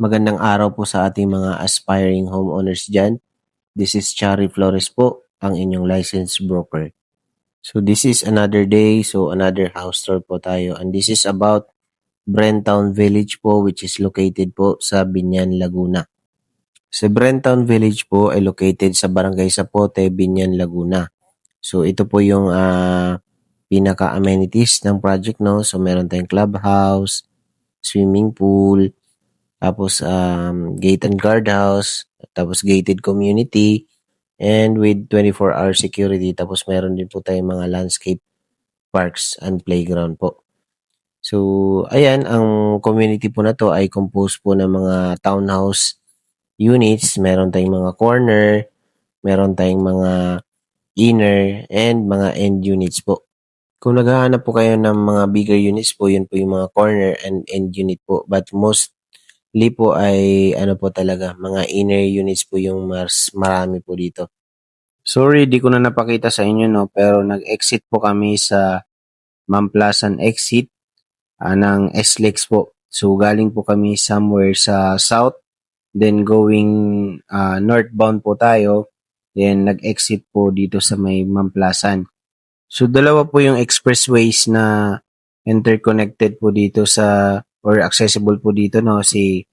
Magandang araw po sa ating mga aspiring homeowners dyan. This is Chari Flores po, ang inyong licensed broker. So this is another day, so another house tour po tayo. And this is about Brentown Village po, which is located po sa Binyan, Laguna. Sa Brentown Village po ay located sa Barangay Sapote, Binyan, Laguna. So ito po yung pinaka-amenities ng project, no? So meron tayong clubhouse, swimming pool, tapos gate and guard house, tapos gated community, and with 24-hour security. Tapos meron din po tayong mga landscape parks and playground po. So, ayan, ang community po na to ay composed po ng mga townhouse units. Meron tayong mga corner, meron tayong mga inner, and mga end units po. Kung naghahanap po kayo ng mga bigger units po, yun po yung mga corner and end unit po. But mostly po ay ano po talaga, mga inner units po yung mas marami po dito. Sorry, di ko na napakita sa inyo, no, pero nag-exit po kami sa Mamplasan exit ng SLEX po. So galing po kami somewhere sa south, then going northbound po tayo, then nag-exit po dito sa may Mamplasan. So dalawa po yung expressways na interconnected po dito sa or accessible po dito, no, si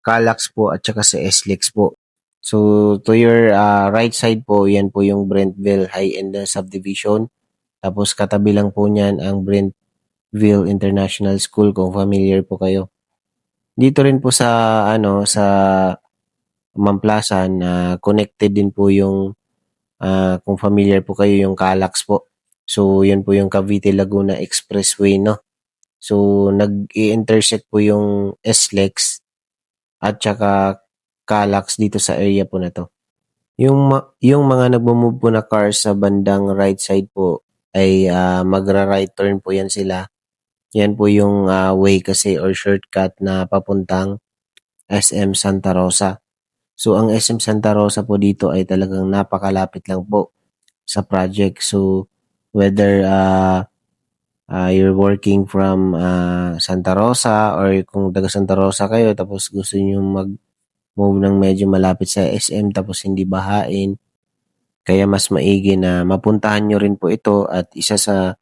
Calax po at saka si SLEX po. So to your right side po, yan po yung Brentville High-End Subdivision. Tapos katabi lang po niyan ang Brentville International School kung familiar po kayo. Dito rin po sa sa Mamplasan connected din po yung kung familiar po kayo yung Calax po. So yun po yung Cavite Laguna Expressway, no. So nag-i-intersect po yung SLEX at saka Calax dito sa area po na to. Yung mga nagmo-move po na cars sa bandang right side po ay magra-right turn po yan sila. Yan po yung way kasi or shortcut na papuntang SM Santa Rosa. So ang SM Santa Rosa po dito ay talagang napakalapit lang po sa project. So whether you're working from Santa Rosa or kung taga Santa Rosa kayo tapos gusto niyo mag-move ng medyo malapit sa SM tapos hindi bahain, kaya mas maigi na mapuntahan nyo rin po ito at isa sa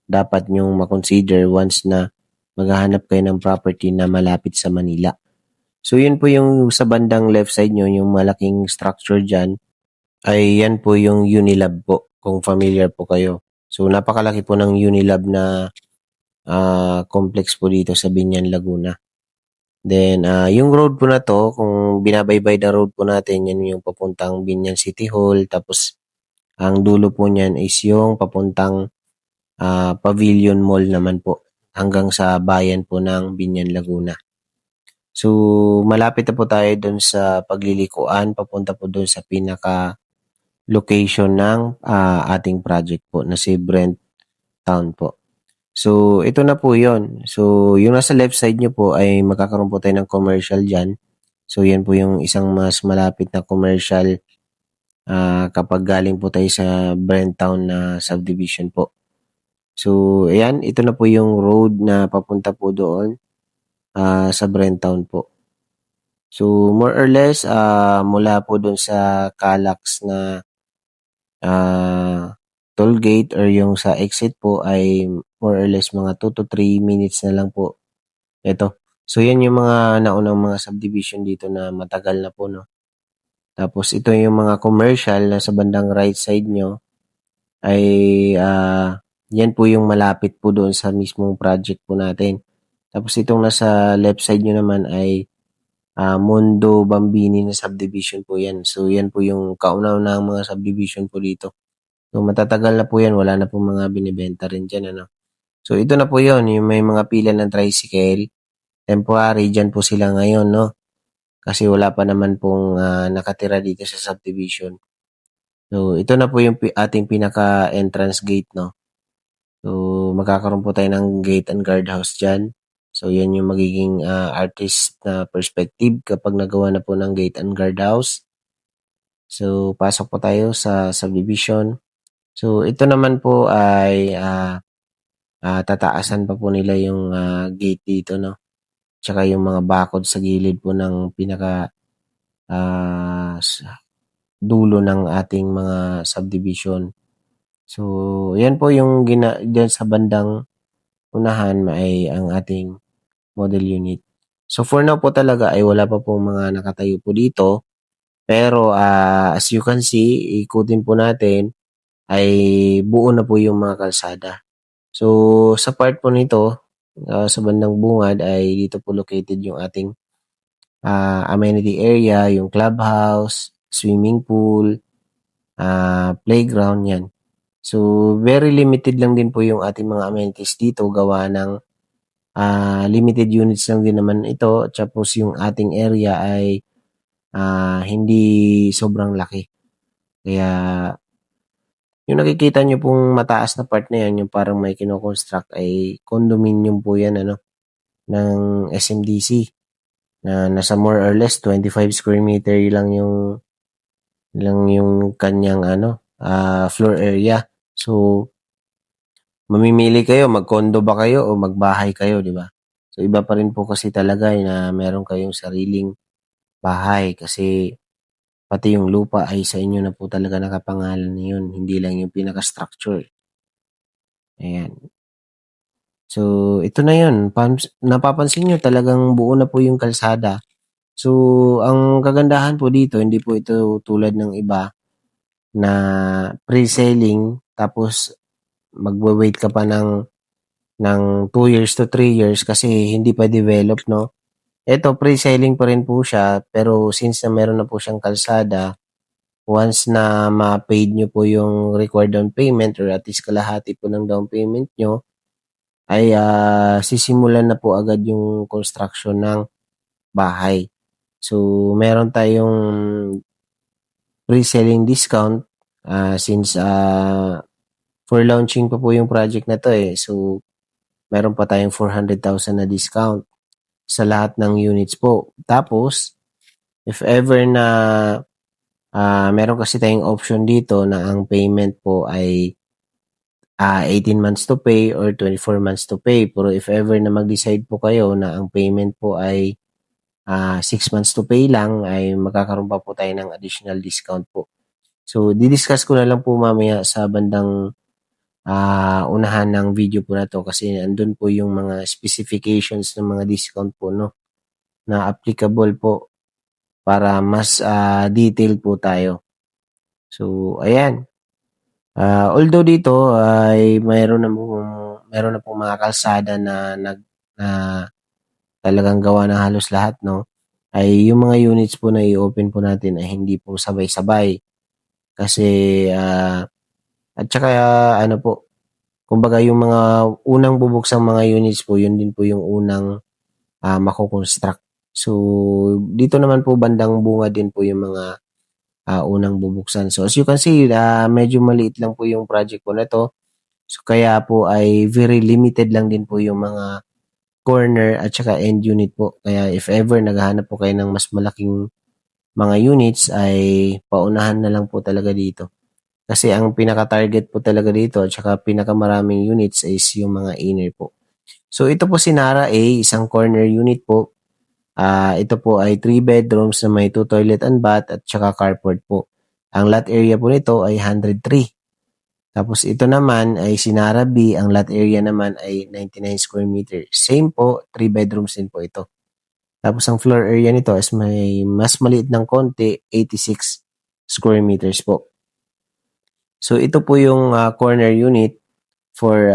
dapat nyong makonsider once na maghahanap kayo ng property na malapit sa Manila. So yun po yung sa bandang left side nyo, yung malaking structure dyan, ay yan po yung Unilab po, kung familiar po kayo. So napakalaki po ng Unilab na complex po dito sa Binyan, Laguna. Then yung road po na to, kung binabaybay na road po natin, yan yung papuntang Binyan City Hall. Tapos ang dulo po niyan is yung papuntang Pavilion Mall naman po hanggang sa bayan po ng Binyan, Laguna. So malapit na po tayo doon sa paglilikuan, papunta po doon sa pinaka location ng ating project po na si Brent Town po. So ito na po yon. So yung nasa left side nyo po ay magkakaroon po tayo ng commercial dyan. So yan po yung isang mas malapit na commercial kapag galing po tayo sa Brenttown na subdivision po. So ayan, ito na po yung road na papunta po doon sa Brenttown po. So more or less mula po doon sa Calax na toll gate or yung sa exit po ay more or less mga 2 to 3 minutes na lang po. Ito. So yan yung mga naunang mga subdivision dito na matagal na po, no. Tapos ito yung mga commercial na sa bandang right side nyo ay yan po yung malapit po doon sa mismong project po natin. Tapos itong nasa left side nyo naman ay Mundo Bambini na subdivision po yan. So yan po yung kauna-unahang mga subdivision po dito. So matatagal na po yan, wala na po mga binibenta rin dyan, ano. So ito na po yun, yung may mga pila ng tricycle. Temporary, dyan po sila ngayon, no. Kasi wala pa naman pong nakatira dito sa subdivision. So ito na po yung ating pinaka-entrance gate, no. So magkakaroon po tayo ng gate and guard house dyan. So yan yung magiging artist na perspective kapag nagawa na po ng gate and guard house. So pasok po tayo sa subdivision. So ito naman po ay tataasan pa po nila yung gate dito, no. tsaka yung mga bakod sa gilid po ng pinaka dulo ng ating mga subdivision. So, yan po yung dyan sa bandang unahan ay ang ating model unit. So, for now po talaga ay wala pa pong mga nakatayo po dito. Pero as you can see, ikutin po natin ay buo na po yung mga kalsada. So, sa part po nito, sa bandang bungad ay dito po located yung ating amenity area, yung clubhouse, swimming pool, playground, yan. So, very limited lang din po yung ating mga amenities dito gawa ng limited units lang din naman ito. Tapos yung ating area ay hindi sobrang laki. Kaya yung nakikita nyo pong mataas na part na yan, yung parang may kinoconstruct ay condominium po yan ng SMDC na nasa more or less 25 square meter lang yung kanyang floor area. So, mamimili kayo, mag-condo ba kayo o magbahay kayo, di ba? So, iba pa rin po kasi talaga na meron kayong sariling bahay kasi pati yung lupa ay sa inyo na po talaga nakapangalan na yun, hindi lang yung pinaka-structure. Ayan. So, ito na yun. Napapansin nyo, talagang buo na po yung kalsada. So, ang kagandahan po dito, hindi po ito tulad ng iba na pre-selling tapos magwe-wait ka pa ng 2 years to 3 years kasi hindi pa develop, no? Ito, pre-selling pa rin po siya, pero since na meron na po siyang kalsada, once na ma-paid nyo po yung required down payment or at least kalahati po ng down payment nyo, ay sisimulan na po agad yung construction ng bahay. So, meron tayong pre-selling discount since for launching pa po yung project na to eh. So, meron pa tayong 400,000 na discount sa lahat ng units po. Tapos, if ever na meron kasi tayong option dito na ang payment po ay 18 months to pay or 24 months to pay. Pero if ever na mag-decide po kayo na ang payment po ay 6 months to pay lang, ay magkakaroon pa po tayo ng additional discount po. So, didiscuss ko na lang po mamaya sa bandang unahan ng video po na to kasi andun po yung mga specifications ng mga discount po, no, na applicable po para mas detailed po tayo. So, ayan. Although dito ay mayroon na pong mga kalsada na talagang gawa na halos lahat, no, ay yung mga units po na i-open po natin ay hindi po sabay-sabay kasi at saka ano po, kumbaga yung mga unang bubuksang mga units po, yun din po yung unang mako-construct. So, dito naman po bandang bunga din po yung mga unang bubuksan. So, as you can see, medyo maliit lang po yung project po na to. So, kaya po ay very limited lang din po yung mga corner at saka end unit po. Kaya if ever naghahanap po kayo ng mas malaking mga units ay paunahan na lang po talaga dito. Kasi ang pinaka-target po talaga dito at saka pinakamaraming units is yung mga inner po. So, ito po si Nara A, isang corner unit po. Ito po ay 3 bedrooms na may 2 toilet and bath at saka carport po. Ang lot area po nito ay 103. Tapos ito naman ay Sinara B, ang lot area naman ay 99 square meter. Same po, 3 bedrooms din po ito. Tapos ang floor area nito is may mas maliit ng konti, 86 square meters po. So ito po yung corner unit for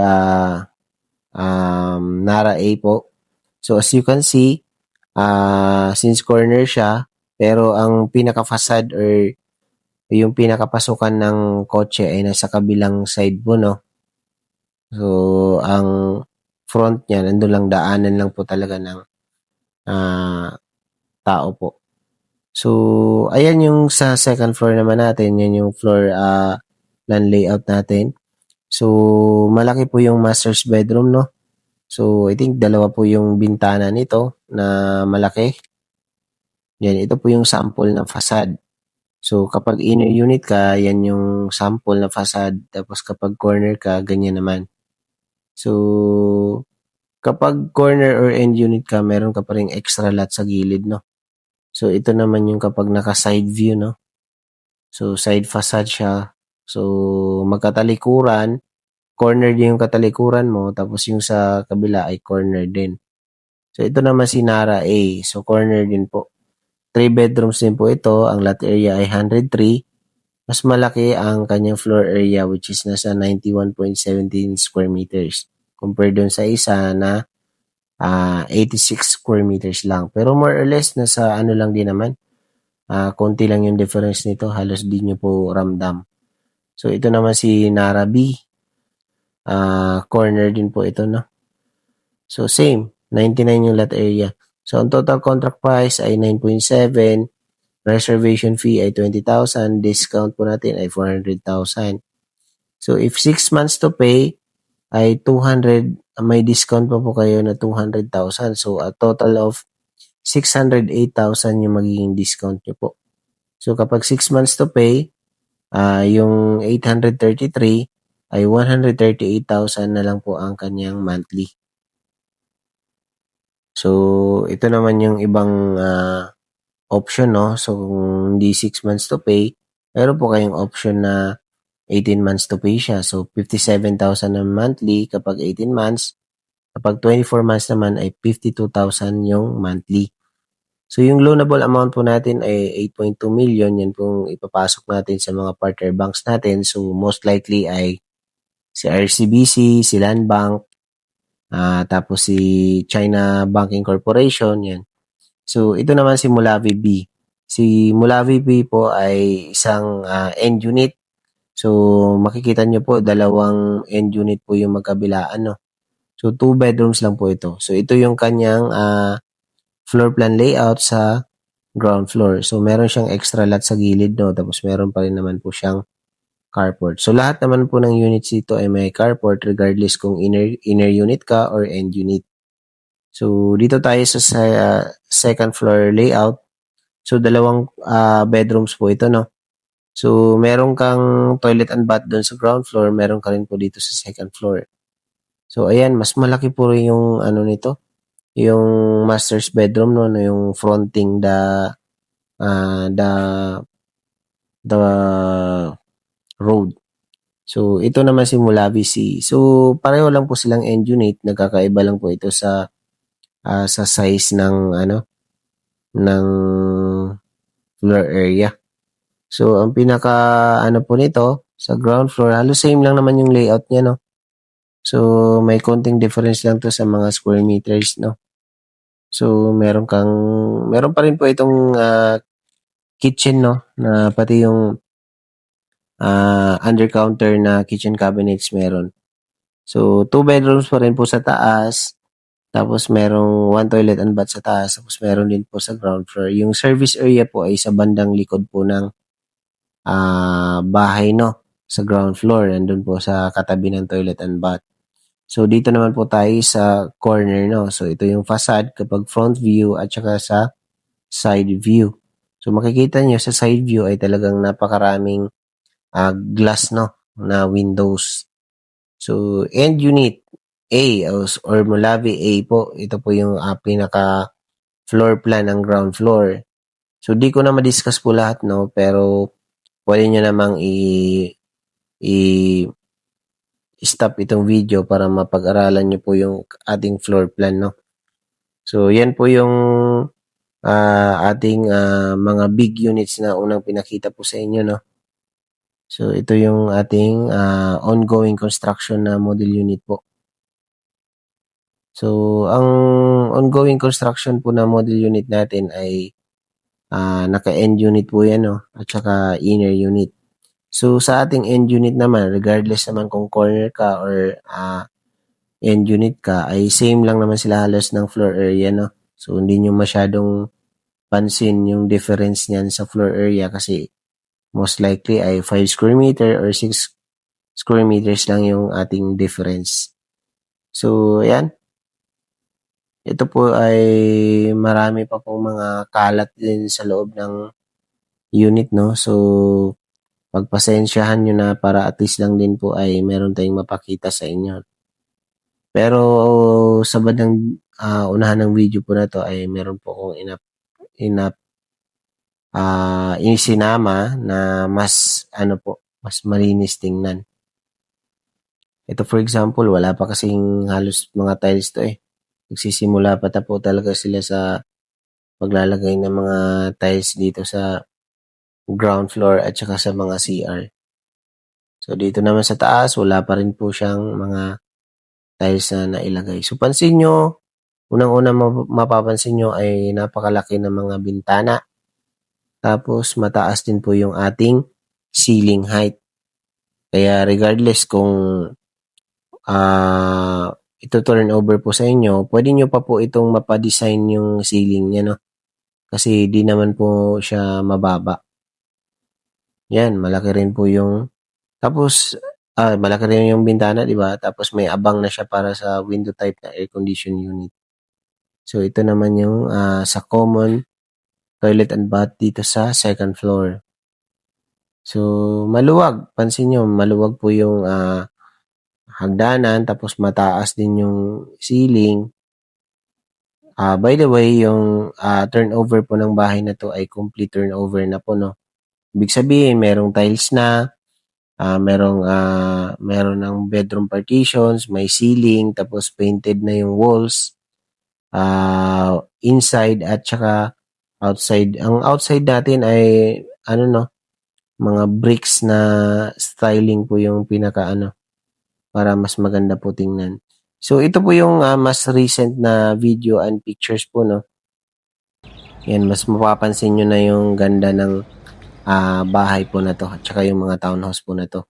Nara A po. So as you can see, since corner siya, pero ang pinaka-facade or yung pinakapasukan ng kotse ay nasa kabilang side po, no? So, ang front niya, nandun lang, daanan lang po talaga ng tao po. So, ayan yung sa second floor naman natin, yan yung floor plan layout natin. So, malaki po yung master's bedroom, no? So, I think dalawa po yung bintana nito na malaki. Yan, ito po yung sample ng facade. So, kapag inner unit ka, yan yung sample na facade. Tapos kapag corner ka, ganyan naman. So, Kapag corner or end unit ka, meron ka pa ring extra lot sa gilid, no? So, ito naman yung kapag naka-side view, no? So, side facade siya. So, magkatalikuran, corner din yung katalikuran mo, tapos yung sa kabila ay corner din. So, ito naman si Nara A. So, corner din po. 3 bedrooms din po ito. Ang lot area ay 103. Mas malaki ang kanyang floor area which is nasa 91.17 square meters compared dun sa isa na 86 square meters lang. Pero more or less, nasa ano lang din naman. Konti lang yung difference nito. Halos di nyo po ramdam. So, ito naman si Nara B. Corner din po ito, no? So, same. 99 yung lot area. So, ang total contract price ay 9.7. Reservation fee ay 20,000. Discount po natin ay 400,000. So, if 6 months to pay, ay 200, may discount pa po kayo na 200,000. So, a total of 608,000 yung magiging discount nyo po. So, kapag 6 months to pay, yung 833 ay 138,000 na lang po ang kanyang monthly. So, ito naman yung ibang option, no? So, kung hindi 6 months to pay, meron po kayong option na 18 months to pay siya. So, 57,000 na monthly kapag 18 months. Kapag 24 months naman ay 52,000 yung monthly. So, yung loanable amount po natin ay 8.2 million. Yan pong ipapasok natin sa mga partner banks natin. So, most likely ay si RCBC, si Land Bank, tapos si China Banking Corporation, yan. So, ito naman si Mulavi B. Si Mulavi B po ay isang end unit. So, makikita nyo po, dalawang end unit po yung magkabilaan, no? So, 2 bedrooms lang po ito. So, ito yung kanyang floor plan layout sa ground floor. So, meron siyang extra lot sa gilid, no? Tapos, meron pa rin naman po siyang carport. So, lahat naman po ng units dito ay may carport regardless kung inner unit ka or end unit. So, dito tayo sa second floor layout. So, dalawang bedrooms po ito, no? So, meron kang toilet and bath doon sa ground floor. Meron ka rin po dito sa second floor. So, ayan, mas malaki po rin yung ano nito, yung master's bedroom, no? Yung fronting the road. So, ito naman si Mulavi C. So, pareho lang po silang end unit. Nagkakaiba lang po ito sa size ng ng floor area. So, ang pinaka po nito sa ground floor, halos same lang naman yung layout niya, no? So, may konting difference lang to sa mga square meters, no? So, meron pa rin po itong kitchen, no? Na pati yung under counter na kitchen cabinets meron. So, 2 bedrooms pa rin po sa taas. Tapos, merong 1 toilet and bath sa taas. Tapos, meron din po sa ground floor. Yung service area po ay sa bandang likod po ng bahay, no? Sa ground floor. Nandun po sa katabi ng toilet and bath. So, dito naman po tayo sa corner, no? So, ito yung facade kapag front view at saka sa side view. So, makikita nyo sa side view ay talagang napakaraming glass, no? Na windows. So, end unit A or Mulavi A po, ito po yung pinaka floor plan ng ground floor. So, di ko na ma-discuss po lahat, no? Pero, pwede nyo namang stop itong video para mapag-aralan nyo po yung ating floor plan, no? So, yan po yung ating mga big units na unang pinakita po sa inyo, no? So, ito yung ating ongoing construction na model unit po. So, ang ongoing construction po na model unit natin ay naka-end unit po yan, no? At saka inner unit. So, sa ating end unit naman, regardless naman kung corner ka or end unit ka, ay same lang naman sila halos ng floor area, no? So, hindi nyo masyadong pansin yung difference niyan sa floor area kasi most likely ay 5 square meter or 6 square meters lang yung ating difference. So, ayan. Ito po ay marami pa pong mga kalat din sa loob ng unit, no? So, pagpasensyahan nyo na para at least lang din po ay meron tayong mapakita sa inyo. Pero sa bandang unahan ng video po na to ay meron po akong isinama na mas ano po, mas malinis tingnan. Ito for example, wala pa kasing halos mga tiles to eh. Nagsisimula pa po talaga sila sa paglalagay ng mga tiles dito sa ground floor at saka sa mga CR. So dito naman sa taas, wala pa rin po siyang mga tiles na nailagay. So pansin nyo, unang-una mapapansin nyo ay napakalaki ng mga bintana. Tapos mataas din po yung ating ceiling height. Kaya regardless kung ito turn over po sa inyo, pwede nyo pa po itong mapadesign yung ceiling niya, no? Kasi di naman po siya mababa. Yan, malaki rin po yung tapos malaki rin yung bintana, di ba? Tapos may abang na siya para sa window type na air condition unit. So ito naman yung sa common toilet and bath dito sa second floor. So maluwag, pansin nyo, maluwag po yung hagdanan, tapos mataas din yung ceiling. By the way, yung turnover po ng bahay na to ay complete turnover na po, no? Ibig sabihin, merong tiles na, meron ng bedroom partitions, may ceiling, tapos painted na yung walls, inside at saka outside. Ang outside natin ay, mga bricks na styling po yung para mas maganda po tingnan. So, ito po yung mas recent na video and pictures po, no? Yan, mas mapapansin nyo na yung ganda ng bahay po na to at saka yung mga townhouse po na to.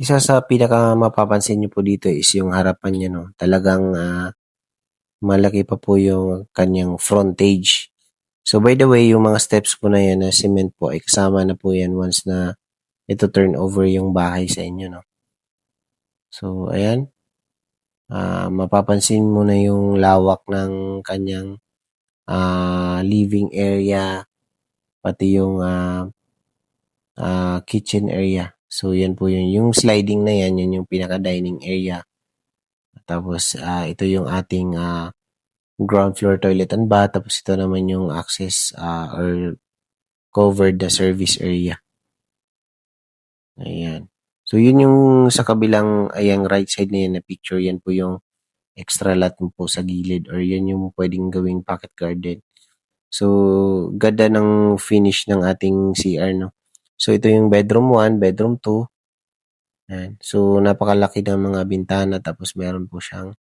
Isa sa pinaka mapapansin nyo po dito is yung harapan niya, no? Talagang malaki pa po yung kanyang frontage. So, by the way, yung mga steps po na yan na cement po, ay kasama na po yan once na ito turn over yung bahay sa inyo, no? So, ayan. Mapapansin mo na yung lawak ng kanyang living area, pati yung kitchen area. So, yan po yun. Yung sliding na yan, yun yung pinaka-dining area. Tapos, ito yung ating ground floor toilet and bath. Tapos, ito naman yung access or covered the service area. Ayan. So, yun yung sa kabilang, ayang right side na yan na picture. Yan po yung extra lot mo po sa gilid or yan yung pwedeng gawing pocket garden. So, ganda ng finish ng ating CR, no? So, ito yung bedroom 1, bedroom 2. Ayan. So, napakalaki ng mga bintana tapos meron po siyang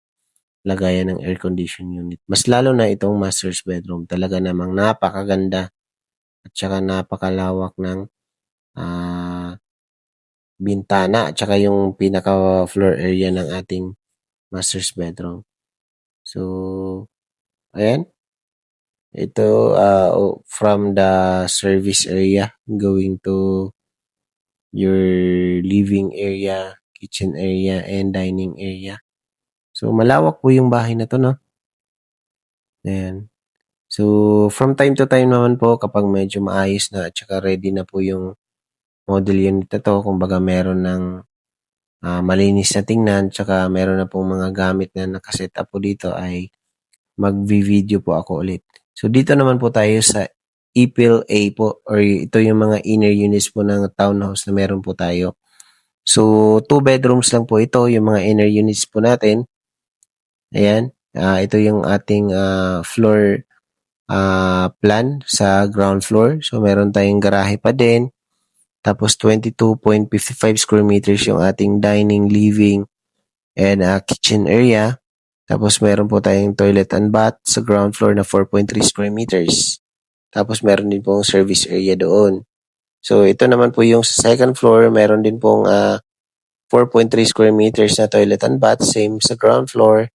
lagayan ng air condition unit. Mas lalo na itong master's bedroom. Talaga namang napakaganda at saka napakalawak ng bintana at saka yung pinaka-floor area ng ating master's bedroom. So, ayan. Ito, from the service area going to your living area, kitchen area, and dining area. So, malawak po yung bahay na to, no? Ayan. So, from time to time naman po, kapag medyo maayos na at saka ready na po yung model unit na to, kumbaga meron ng malinis na tingnan, tsaka meron na pong mga gamit na nakaset up po dito, ay mag-video po ako ulit. So, dito naman po tayo sa EPIL A po, or ito yung mga inner units po ng townhouse na meron po tayo. So, 2 bedrooms lang po ito, yung mga inner units po natin. Ayan, ito yung ating floor plan sa ground floor. So, meron tayong garahe pa din. Tapos, 22.55 square meters yung ating dining, living, and kitchen area. Tapos, meron po tayong toilet and bath sa ground floor na 4.3 square meters. Tapos, meron din pong service area doon. So, ito naman po yung sa second floor, meron din pong 4.3 square meters na toilet and bath, same sa ground floor.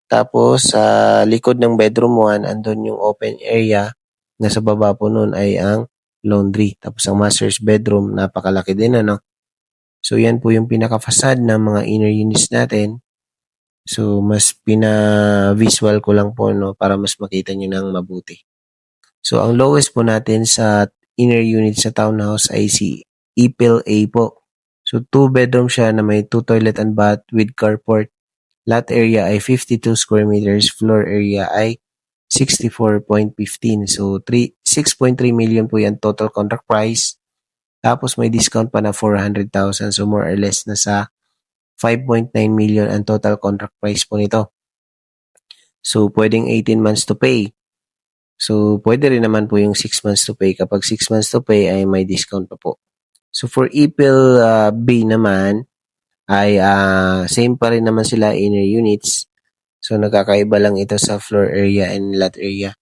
Tapos, sa likod ng bedroom 1, andun yung open area na sa baba po nun ay ang laundry. Tapos, ang master's bedroom, napakalaki din, ano? So, yan po yung pinaka-facade ng mga inner units natin. So, mas pina-visual ko lang po, no, para mas makita nyo ng mabuti. So, ang lowest po natin sa inner unit sa townhouse ay si EPIL A po. So, 2 bedroom siya na may 2 toilet and bath with carport. lot area ay 52 square meters, floor area ay 64.15. So, 6.3 million po yan total contract price. Tapos may discount pa na 400,000. So, more or less nasa 5.9 million ang total contract price po nito. So, pwedeng 18 months to pay. So, pwede rin naman po yung 6 months to pay. Kapag 6 months to pay ay may discount pa po. So, for EPIL B naman ay same pa rin naman sila inner units. So, nagkakaiba lang ito sa floor area and lot area.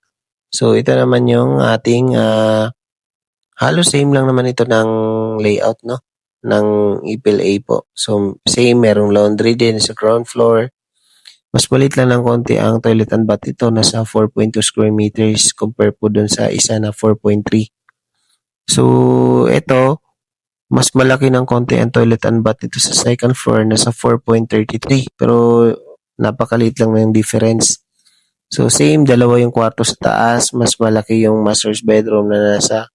So, ito naman yung ating halos same lang naman ito ng layout, no? Ng EPIL A po. So, same, merong laundry din sa ground floor. Mas maliit lang ng konti ang toilet and bath ito, nasa 4.2 square meters compare po dun sa isa na 4.3. So, ito, mas malaki ng konti ang toilet and bath ito sa second floor, nasa 4.33. Pero, napakaliit lang na yung difference. So, same, dalawa yung kwarto sa taas, mas malaki yung master's bedroom na nasa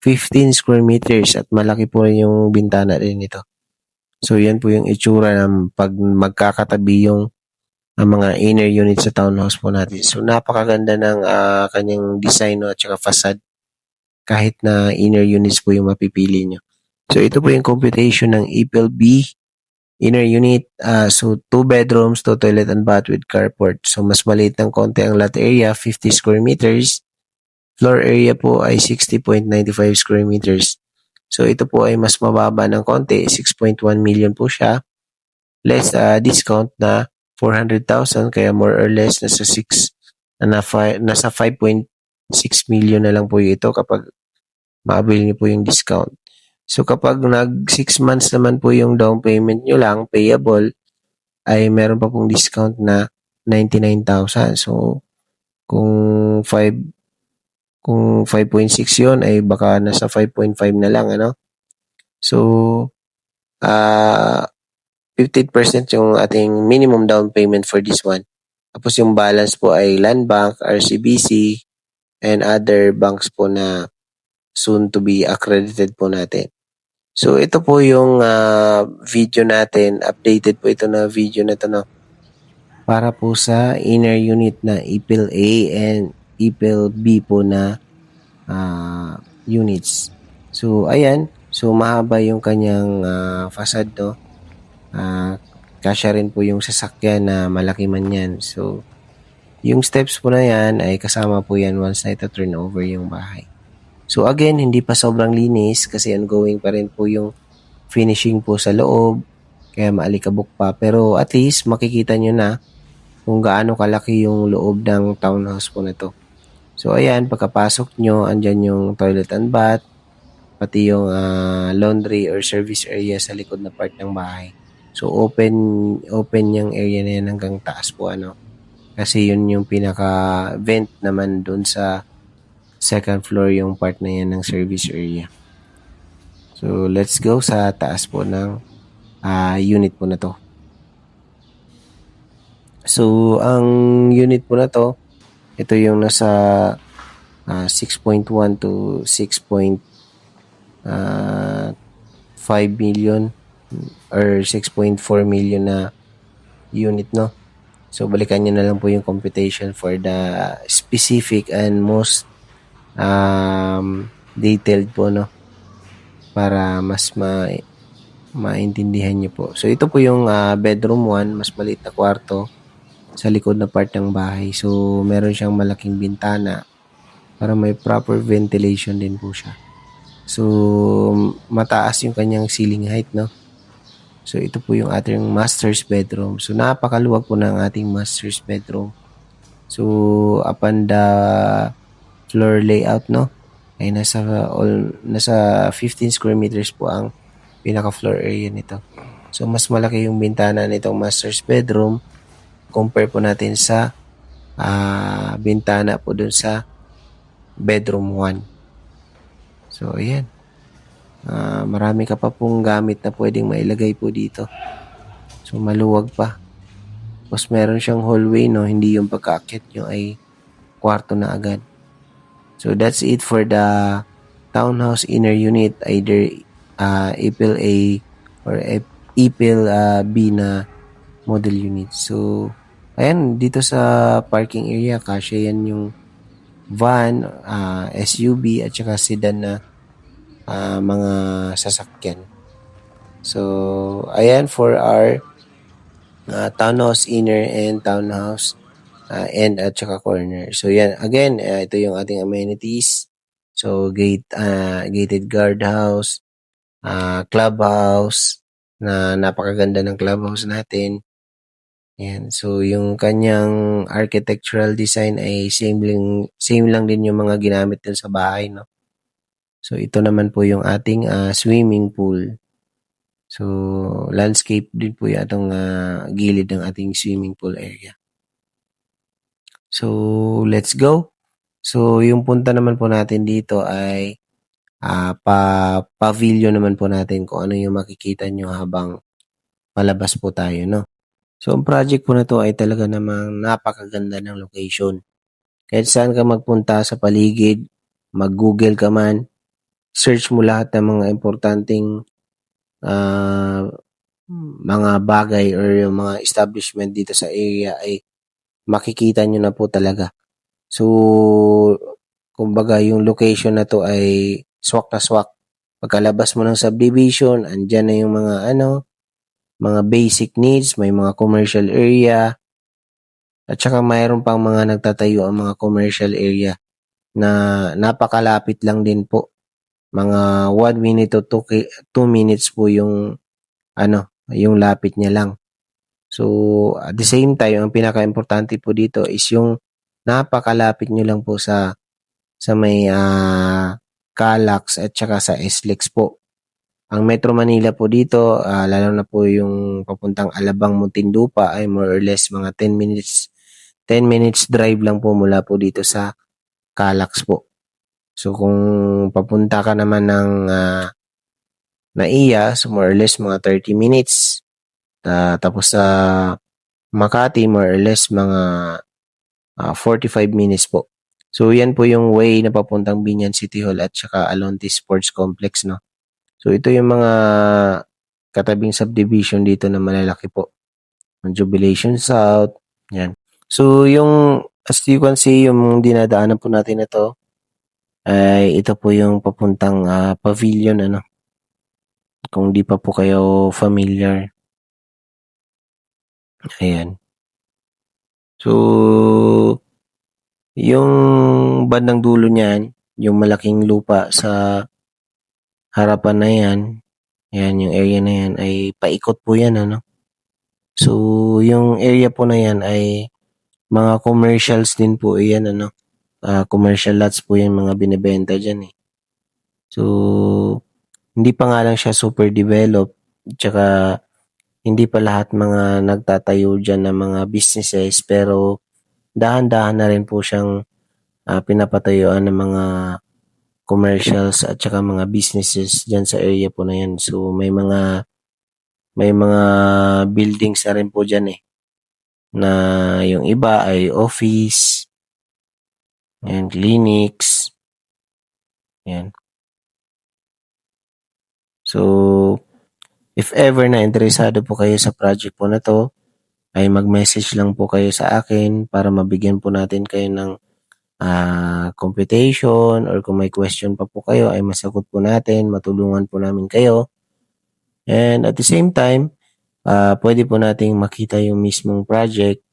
15 square meters at malaki po rin yung bintana din ito. So, yan po yung itsura ng pag magkakatabi yung ang mga inner units sa townhouse po natin. So, napakaganda ng kanyang design, no, at saka facade kahit na inner units po yung mapipili nyo. So, ito po yung computation ng EPIL B inner unit. So, 2 bedrooms, 2 toilet and bath with carport. So, mas maliit ng konti ang lot area, 50 square meters. Floor area po ay 60.95 square meters. So, ito po ay mas mababa ng konti, 6.1 million po siya. Less discount na 400,000, kaya more or less nasa 5.6 million na lang po ito kapag maabil niyo po yung discount. So kapag nag 6 months naman po yung down payment nyo lang, payable, ay meron pa pong discount na 99,000. So kung 5.6 yun, ay baka nasa 5.5 na lang, ano? So, 15% yung ating minimum down payment for this one. Tapos yung balance po ay Land Bank, RCBC, and other banks po na soon to be accredited po natin. So ito po yung video natin. Updated po ito na video na ito, no? Para po sa inner unit na EPIL A and EPIL B po na units. So ayan. So mahaba yung kanyang facade, no? Kasya rin po yung sasakyan na malaki man yan. So, yung steps po na yan ay kasama po yan once na ito turn over yung bahay. So, again, hindi pa sobrang linis kasi ongoing pa rin po yung finishing po sa loob. Kaya maalikabok pa. Pero at least makikita nyo na kung gaano kalaki yung loob ng townhouse po na to. So, ayan, pagkapasok nyo, andyan yung toilet and bath, pati yung laundry or service area sa likod na part ng bahay. So, open yung area na yan hanggang taas po, ano. Kasi yun yung pinaka-vent naman dun sa second floor yung part na yan ng service area. So, let's go sa taas po ng unit po na to. So, ang unit po na to, ito yung nasa 6.1 to 6.5 million or 6.4 million na unit, no? So, balikan nyo na lang po yung computation for the specific and most detailed po, no? Para mas maintindihan nyo po. So, ito po yung bedroom 1, mas maliit na kwarto sa likod na part ng bahay. So, meron siyang malaking bintana para may proper ventilation din po siya. So, mataas yung kanyang ceiling height, no? So, ito po yung ating master's bedroom. So, napakaluwag po ng ating master's bedroom. So, upon the floor layout, no, ay nasa 15 square meters po ang pinaka-floor area nito. So, mas malaki yung bintana nitong master's bedroom compare po natin sa bintana po dun sa bedroom 1. So, ayan. Marami ka pa pong gamit na pwedeng mailagay po dito. So, maluwag pa. Tapos, meron siyang hallway, no? Hindi yung pagkaakyat nyo ay kwarto na agad. So, that's it for the townhouse inner unit. Either EPIL A or EPIL B na model unit. So, ayan, dito sa parking area, kasya yan yung van, SUV, at saka sedan na mga sasakyan. So, ayan for our townhouse inner and townhouse end at saka corner. So, yan. Again, ito yung ating amenities. So, gated guardhouse, clubhouse, na napakaganda ng clubhouse natin. Yan. So, yung kanyang architectural design ay same lang din yung mga ginamit dun sa bahay, no? So, ito naman po yung ating swimming pool. So, landscape din po yung atong gilid ng ating swimming pool area. So, let's go. So, yung punta naman po natin dito ay pavilion naman po natin kung ano yung makikita nyo habang palabas po tayo, no? So, ang project po na to ay talaga namang napakaganda ng location. Kahit saan ka magpunta sa paligid, mag-Google ka man, search mo lahat ng mga importanteng mga bagay or yung mga establishment dito sa area ay makikita nyo na po talaga. So, kumbaga yung location na to ay swak na swak. Pagkalabas mo ng subdivision, andyan na yung mga basic needs, may mga commercial area, at saka mayroon pang mga nagtatayo ang mga commercial area na napakalapit lang din po. Mga 1 minute to 2 minutes po yung yung lapit niya lang. So, at the same time, ang pinaka-importante po dito is yung napakalapit nyo lang po sa may Calax at saka sa SLEX po. Ang Metro Manila po dito, lalo na po yung papuntang Alabang, Muntinlupa ay more or less mga 10 minutes drive lang po mula po dito sa Calax po. So, kung papunta ka naman ng NAIA, so more or less mga 30 minutes. Tapos sa Makati, more or less mga 45 minutes po. So, yan po yung way na papuntang Binyan City Hall at saka Alonte Sports Complex, no? So, ito yung mga katabing subdivision dito na malalaki po. Ang Jubilation South, yan. So, as you can see, yung dinadaanan po natin na to, ay ito po yung papuntang pavilion, kung di pa po kayo familiar. Ayan. So, yung bandang dulo niyan, yung malaking lupa sa harapan na yan, yung area na yan, ay paikot po yan, So, yung area po na yan ay mga commercials din po yan, commercial lots po yan, mga binibenta dyan, eh. So, hindi pa nga lang siya super developed, tsaka hindi pa lahat mga nagtatayo dyan ng mga businesses, pero dahan-dahan na rin po siyang pinapatayuan ng mga commercials at saka mga businesses dyan sa area po na yan. So, may mga buildings na rin po dyan, na yung iba ay office and clinics. Yan. So, if ever na interesado po kayo sa project po na to, ay mag-message lang po kayo sa akin para mabigyan po natin kayo ng computation, or kung may question pa po kayo ay masagot po natin, matulungan po namin kayo. And at the same time, pwede po nating makita yung mismong project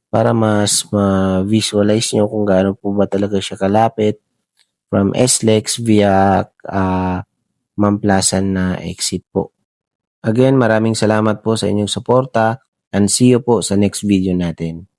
para mas ma-visualize nyo kung gaano po ba talaga siya kalapit from SLEX via Mamplasan na exit po. Again, maraming salamat po sa inyong suporta, and see you po sa next video natin.